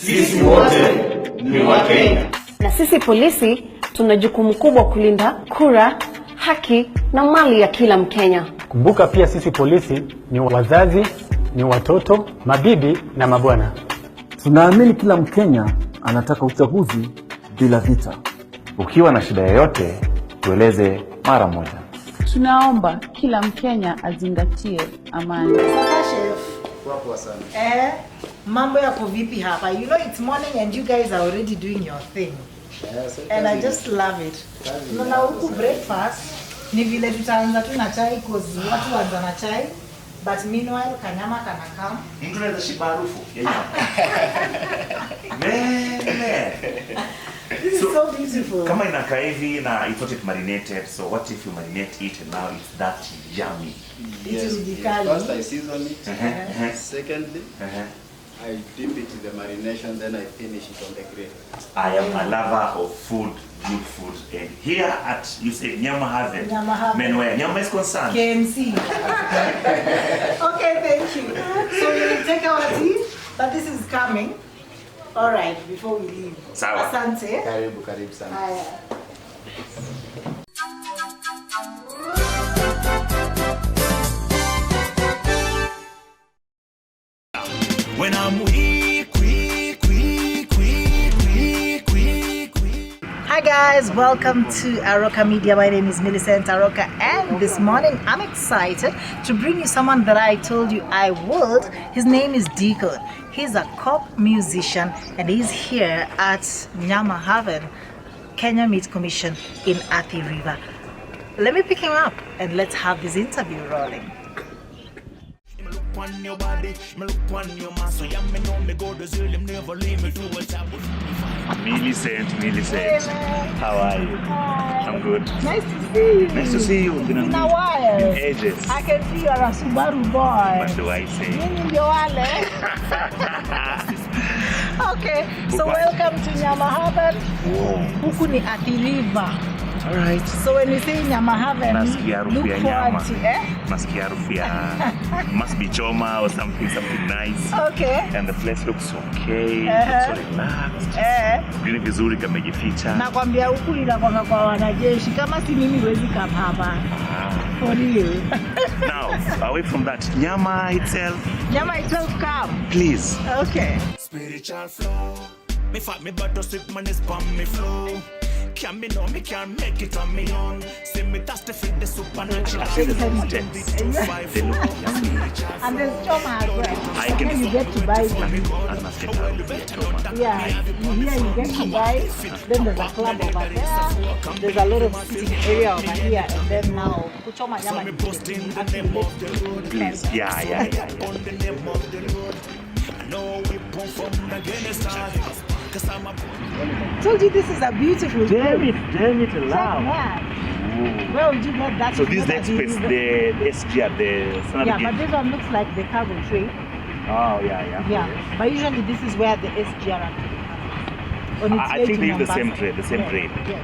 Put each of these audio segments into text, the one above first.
Sisi wote ni Wakenya. Na sisi polisi tuna jukumu kubwa kulinda kura, haki na mali ya kila Mkenya. Kumbuka pia sisi polisi ni wazazi, ni watoto, mabibi na mabwana. Tunaamini kila Mkenya anataka uchaguzi bila vita. Ukiwa na shida yoyote, tueleze mara moja. Tunaomba kila Mkenya azingatie amani. Sasa chef, wapo sana. Mambo yako vipi hapa? You know it's morning and you guys are already doing your thing. Yes, and I just love it. Na huku breakfast ni vile tutaanza tu na chai cause watu waanza na chai. But meanwhile kanyama kana come. Mtu anaweza shiba harufu ya nyama. This is so beautiful. Kama inakaa hivi na I thought it marinated, so what if you marinate it and now it's that yummy? Yes, first I season it. Secondly, I dip it in the marination, then I finish it on the grill. I am a lover of food, good food, and here at, you say Nyama Haven. Men where Nyama is concerned. KMC. Okay, thank you. So we will take our tea, but this is coming. All right, before we leave. Sawa. Asante. Karibu sana. When I'm Hi guys, welcome to Aroka Media. My name is Millicent Aroka, and this morning I'm excited to bring you someone that I told you I would. His name is DEACON. He's a cop musician and he's here at Nyama Haven, Kenya Meat Commission in Athi River. Let me pick him up and let's have this interview rolling. On your body, me look on your muscle, yeah, me know me go to zero, them never leave me do what I would. Millicent. Hey, How are you? hi. I'm good. Nice to see you. Nice to see you. It's been a while. In ages. I can see you're a Subaru boy. What do I say? Okay, so welcome to Nyama Haven. Huku ni Athi River. Alright. So when we say Nyama Haven, Nasikia harufu ya nyama. to Nasikia harufu ya must be choma or something nice. Okay. And the place looks okay. Looks so relaxed. Vile vizuri kamejificha. Nakwambia huku inakwanga kwa wanajeshi, kama si mimi huwezi kama hapa. For real. Now, away from that, Nyama itself. Nyama itself come. Please. Okay. Spiritual flow, me fight me battle sick man is palm me flow. Can me know me can make it on me own. See me that's the fit the supernatural. I the they look yummy. And there's choma as well. I can you get to buy it. And must get choma. Yeah, here you get to buy. Then there's a club over there. There's a lot of sitting area over here. And then now, kuchoma nyama ni please. Yeah. On the name of the Lord. I know we born from the Genesis. Cause I'm a told you this is a beautiful Damn it loud. Where would you get that? So this is the express, the SGR, the standard yeah, gauge. but this one looks like the cargo train. Oh, yeah. Yeah, but usually this is where the SGR are. I think they use the same train, Yes.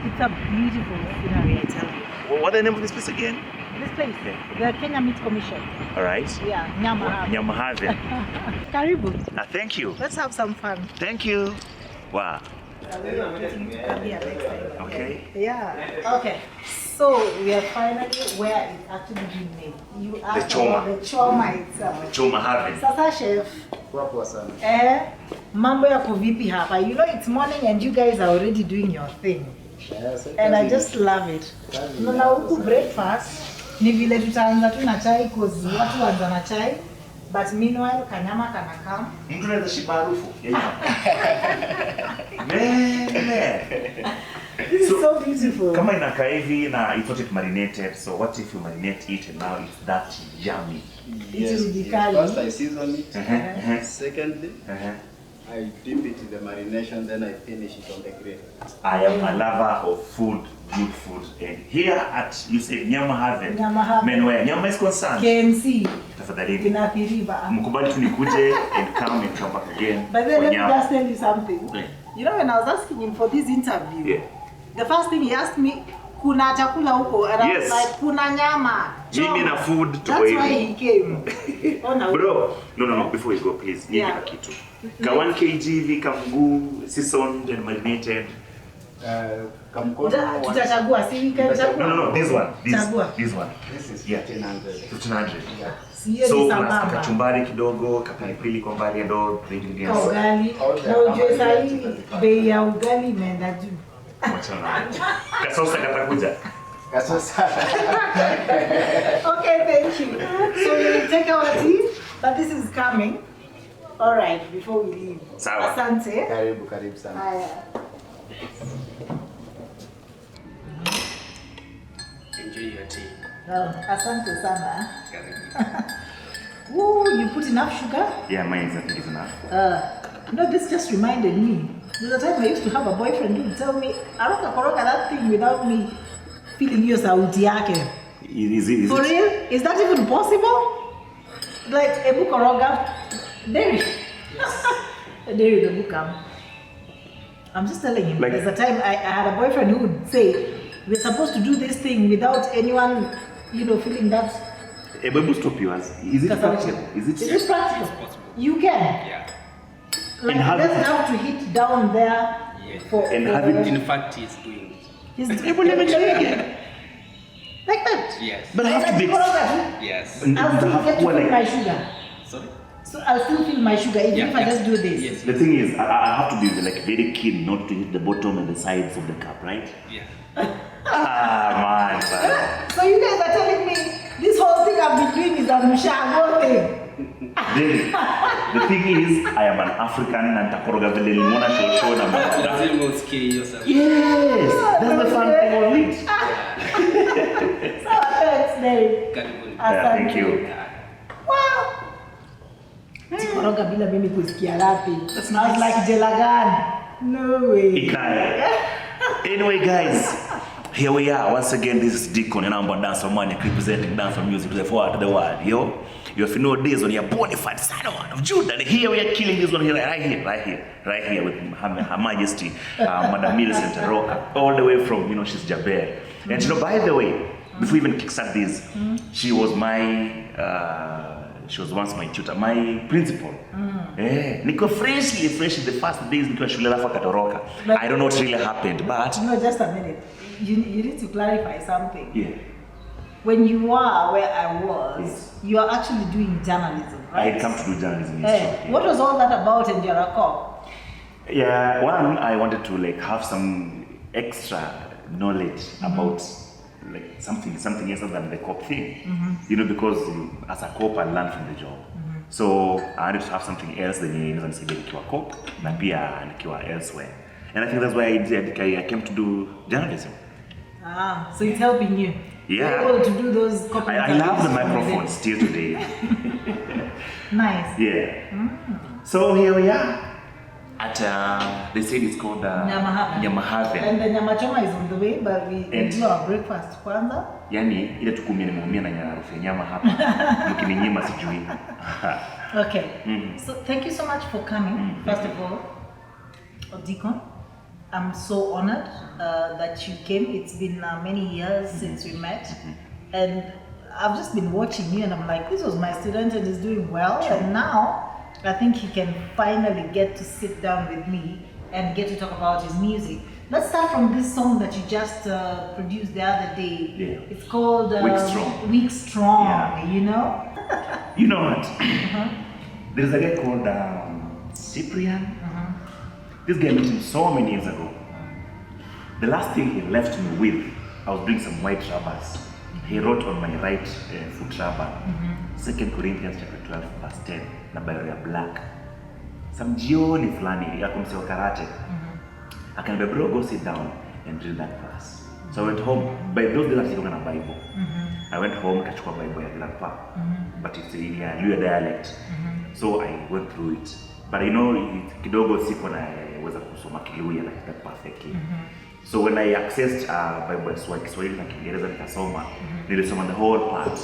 It's a beautiful scenery, I tell you. What's the name of this place again? This place, the Kenya Meat Commission. All right. Yeah, Nyama Haven. Nyama Haven. Karibu. Thank you. Let's have some fun. Thank you. Wow. Come here next time. Okay. Yeah. Okay. So we are finally where it actually being made. You asked choma. about the choma itself. Choma Haven. Sasa chef. Wapo sana. Mambo yako vipi hapa? You know it's morning and you guys are already doing your thing. Yes, and I just love it. Na huku breakfast ni vile tutaanza tu na chai cause watu waanza na chai. But meanwhile kanyama kana come. Mtu anaweza shiba harufu ya nyama. This is so beautiful. Kama inakaa hivi na I thought it marinated, so what if you marinate it and now it's that yummy? Yes, first I season it. Secondly, I dip it in the marination, then I finish it on the grill. I am a lover of food, good food, and here at, you say Nyama Haven. Men where Nyama is concerned. KMC. Tafadhali. In Athi River. Mkubali tu nikuje and come back again. But then let me just tell you something. You know when I was asking him for this interview, the first thing he asked me, kuna chakula huko around, Yes. like kuna nyama. Mimi na food tuko That's why hivi. he came. Bro, no, before you go, please, need Yeah. a kitu. Ka 1 kg hivi, ka mguu, seasoned and marinated. Tutachagua, si we can chagua. No, this one. Chagua. This one. This is Yeah. 1500. 1500. Yeah. Siyo So, ni kuna sambamba. kachumbari kidogo, kapilipili kwa mbali and all the ingredients. Kwa ugali. Na ujue sahi bei ya ugali imeenda juu. Kasosa katakuja. Okay, thank you. So we'll take our tea, but this is coming. All right, before we leave. Sawa. Asante. Karibu sana. Haya. Enjoy your tea. Well, asante sana. Woo, you put enough sugar? Yeah, mine is, I think, is enough. No, this just reminded me. There's a time I used to have a boyfriend who would tell me, Aroka koroka that thing without me feeling your sauti yake. Is it? For real? Is that even possible? Like, ebu koroga, Derry. Derry the bookam. I'm just telling him, Like, there's a time I had a boyfriend who would say, we're supposed to do this thing without anyone, feeling that. Ebu stop yours. Is it practical? Is it practical? You can. Yeah. Like, And have he doesn't it- have to hit down there for. And for have it- In fact, he's doing it. He's Ebu let me try again. like that. Yes. But I have to be. Yes. I'll still get to feel my sugar. Sorry? So I'll still feel my sugar even if I just do this. Yes. The thing is, I have to be like very keen not to hit the bottom and the sides of the cup, right? Yeah. Man. So you guys are telling me this whole thing I've been doing is a mushago thing. Then, the thing is, I am an African and takoroga vile limona show na mbada. Lazima usikie hiyo sauti. Yes, that's the fun thing of it. So thanks, Dave. Karibuni. Yeah, thank you. Wow. Tikoroga bila mimi kusikia rapi. I was like Jelagan. No way. Ikai. Anyway, guys, here we are once again. This is DEACON and I'm on Dance for Money, representing dance for music to the world. Yo, you have to know this one. You're bonafide son of Judah. And here we are killing this one here, right here with Her Majesty, Madam Millicent Roca, all the way from she's Jaber. And by the way, before we even kickstart this, she was she was once my tutor, my principal. Niko freshly the first days nikiwa shule alafu akatoroka. I don't know what really happened, but No, just a minute. You need to clarify something. yeah. When you are where I was, you are actually doing journalism, I right? had come to do journalism. What was all that about in Jericho? Yeah, one, I wanted to have some extra knowledge about something else other than the cop thing. Because as a cop I learned from the job. So I wanted to have something else than nikiwa cop na pia nikiwa elsewhere. And I think that's why I came to do journalism. So it's helping you. Yeah. You're able to do those copy I love the interviews from microphone within. still today. Nice. Yeah. So here we are at they said it's called Nyamahave. And the nyamachoma is on the way, but we do our breakfast kwanza. Yani ile tukumia nimeumia na harufu ya nyama hapa. Mkininyima sijui. Okay. So thank you so much for coming. First of all, DEACON, I'm so honored that you came. It's been many years since we met, and I've just been watching you, and I'm like, this was my student, and he's doing well, and now I think he can finally get to sit down with me and get to talk about his music. Let's start from this song that you just produced the other day. Yeah. It's called Weak Strong. Weak Strong. Yeah. You know. You know what? There's a guy called Cyprian. This guy met him so many years ago. The last thing he left me with, I was doing some white rubbers. He wrote on my right foot rubber, 2 Corinthians chapter 12, verse 10, na bio ya black. Some jioni fulani ya kumsewa karate. Akaniambia, bro, go sit down and read that verse. So I went home. By those days I was a Bible. I went home, kachukua Bible ya grandpa, but it's in a Luo dialect. So I went through it. But kidogo siko na weza kusoma Kiluya like that perfectly. So when I accessed Bible ya Kiswahili na Kiingereza nikasoma, nilisoma the whole part.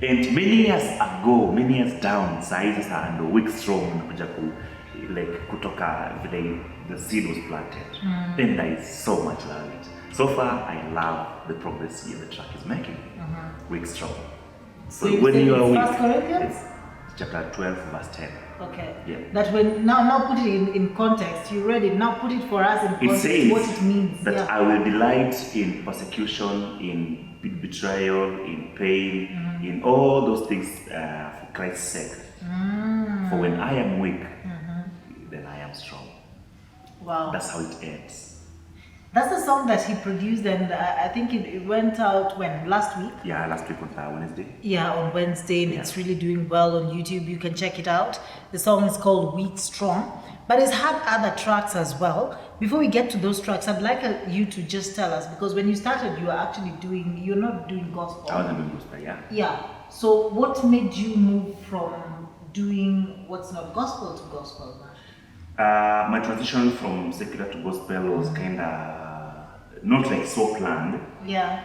And many years down, sasa ndo Weak Strong nakuja kutoka vile the seed was planted. And I so much love it. So far, I love the progress here the track is making. Week strong. So when you are First Corinthians? it's chapter 12, verse 10. Okay. Yeah. That when now put it in context. You read it. Now put it for us in It context. says What it means. that Yeah. I will delight in persecution, in betrayal, in pain, in all those things for Christ's sake. For when I am weak, then I am strong. Wow. That's how it ends. That's the song that he produced, and I think it went out when last week. Yeah, last week on Wednesday. Yeah, on Wednesday, and it's really doing well on YouTube. You can check it out. The song is called Weak Strong, but it's had other tracks as well. Before we get to those tracks, I'd like you to just tell us, because when you started, you were actually you're not doing gospel. I wasn't doing gospel, yeah. Yeah. So what made you move from doing what's not gospel to gospel? My transition from secular to gospel was kind of not like so planned. Yeah.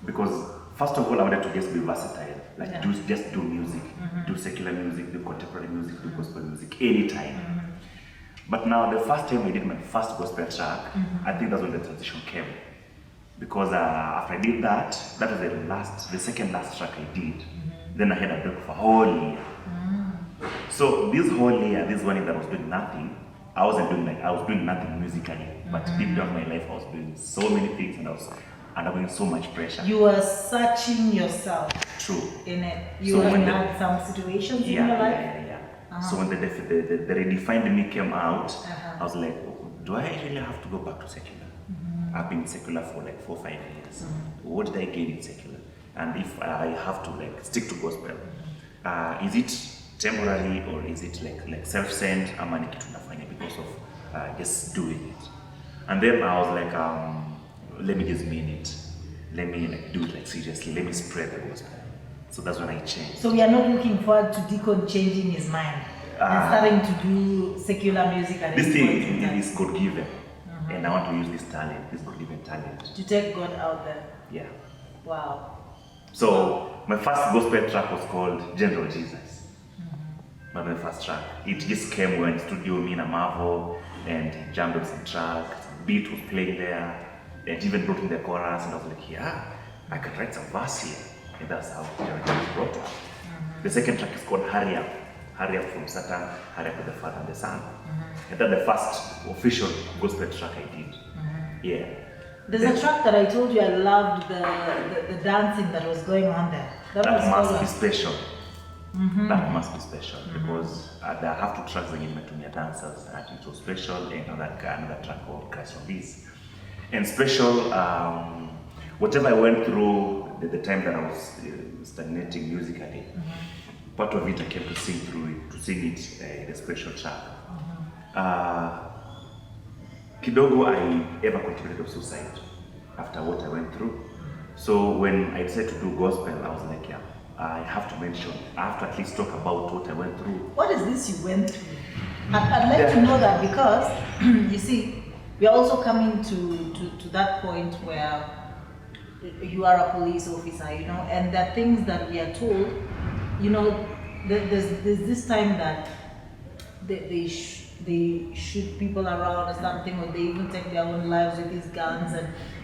Because first of all, I wanted to just be versatile, like Yeah. just do music, do secular music, do contemporary music, do gospel music anytime. But now the first time I did my first gospel track, I think that's when the transition came. Because after I did that, that was the second last track I did. Then I had a break for a whole year. So this whole year, this 1 year that I was doing nothing, I was doing nothing musically, but deep down in my life I was doing so many things and I was undergoing so much pressure. You were searching yourself. True. In it. You So when had some situations in your life. So when the redefined me came out, I was like, do I really have to go back to secular? I've been secular for like 4 or 5 years. What did I gain in secular? And if I have to like stick to gospel, is it temporary or is it like self-sent? Ama ni kitu nafanya because of just doing it. And then I was like, let me just mean it. Let me like do it like seriously. Let me spread the gospel. So that's when I changed. So we are not looking forward to Deacon changing his mind and starting to do secular music at this thing is God-given. And I want to use this talent, this God-given talent. to take God out there. Yeah. Wow. So my first gospel track was called General Jesus. My first track. It just came when studio me and Marvel and he jammed on some track, some beat was playing there, and even brought in the chorus, and I was like, yeah, I can write some verse here. And that's how General Jesus brought up. The second track is called Hurry Up. Hurry Up from Satan, Hurry Up with the Father and the Son. And that's the first official gospel track I did. Yeah. There's a track that I told you I loved the dancing that was going on there. That must be special. That must be special because there have 2 tracks that nimetumia dancers and it was special, and another track called Christ from This. And special, whatever I went through the time that I was stagnating musically, part of it I came to sing through it, to sing it in a special track. Kidogo I ever contemplated suicide after what I went through. So when I decided to do gospel, I was like, yeah, I have to mention, I have to at least talk about what I went through. What is this you went through? I'd like to know that because, you see, we are also coming to that point where you are a police officer, and there are things that we are told, there's this time that they shoot people around or something, or they even take their own lives with these guns,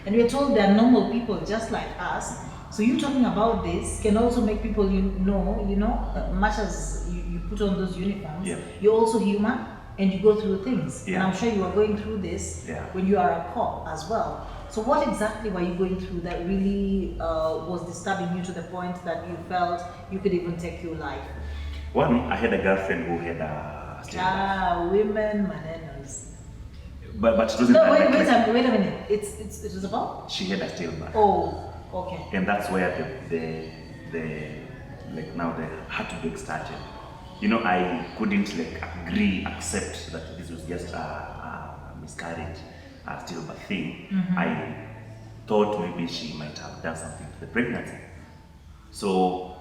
and we're told they're normal people just like us. So you talking about this can also make people much as you put on those uniforms, you're also human and you go through things. And I'm sure you are going through this when you are a cop as well. So what exactly were you going through that really was disturbing you to the point that you felt you could even take your life? One, I had a girlfriend who had a stillbirth. Women manenos. But it wasn't. No, wait a minute. It was about? She had a stillbirth. Oh. Okay. And that's where the heartbreak started. I couldn't accept that this was just a miscarriage, a stillbirth thing. I thought maybe she might have done something to the pregnancy. So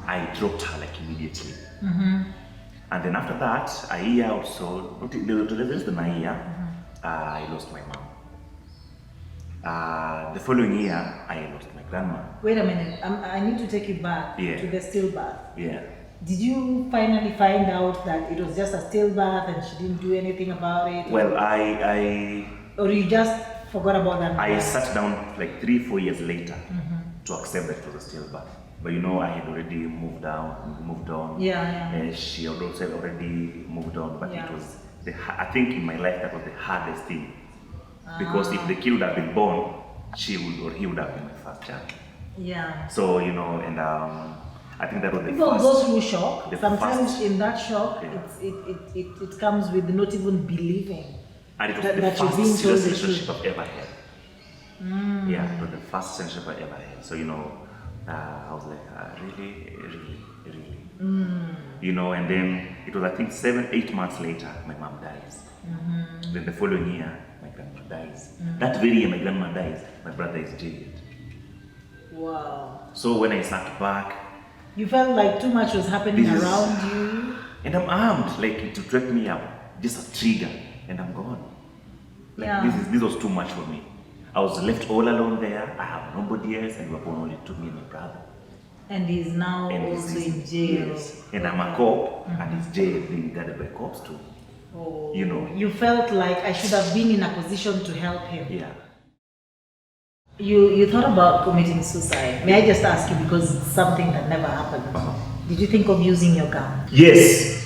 I dropped her immediately. And then after that, a year or so, less than a year, I lost my mom. The following year, I lost my grandma. Wait a minute, I need to take you back to the stillbirth. Yeah. Did you finally find out that it was just a stillbirth and she didn't do anything about it? Well, or you just Forgot about that. I sat down like 3-4 years later to accept that it was a stillbirth. But you know, I had already moved on. Yeah. She had also already moved on, but Yeah. it was I think in my life that was the hardest thing, because if the kid would have been born, she would or he would have been my first child. Yeah. So you know, and I think that was the People first. go through shock. the Sometimes first- in that shock, Yeah. it comes with not even believing. And it was that the you're first being told serious the relationship truth. I've ever had. Yeah, it was the first relationship I ever had. So you know, I was like, really. You know, and then it was I think 7-8 months later, my mom dies. Then the following year, my grandma dies. That very year, my grandma dies. My brother is jailed. Wow. So when I sat back, You felt like too much was happening This is- around you. and I'm armed, like to trip me up, just a trigger, and I'm gone. Like Yeah. this was too much for me. I was left all alone there. I have nobody else, and we were born only to me and my brother. And he's now And also he's- in jail. Yes. And I'm a cop, and he's jailed, being guarded by cops too. Oh. You know. You felt like I should have been in a position to help him. Yeah. You thought about committing suicide. May I just ask you, because it's something that never happened. Did you think of using your gun? Yes.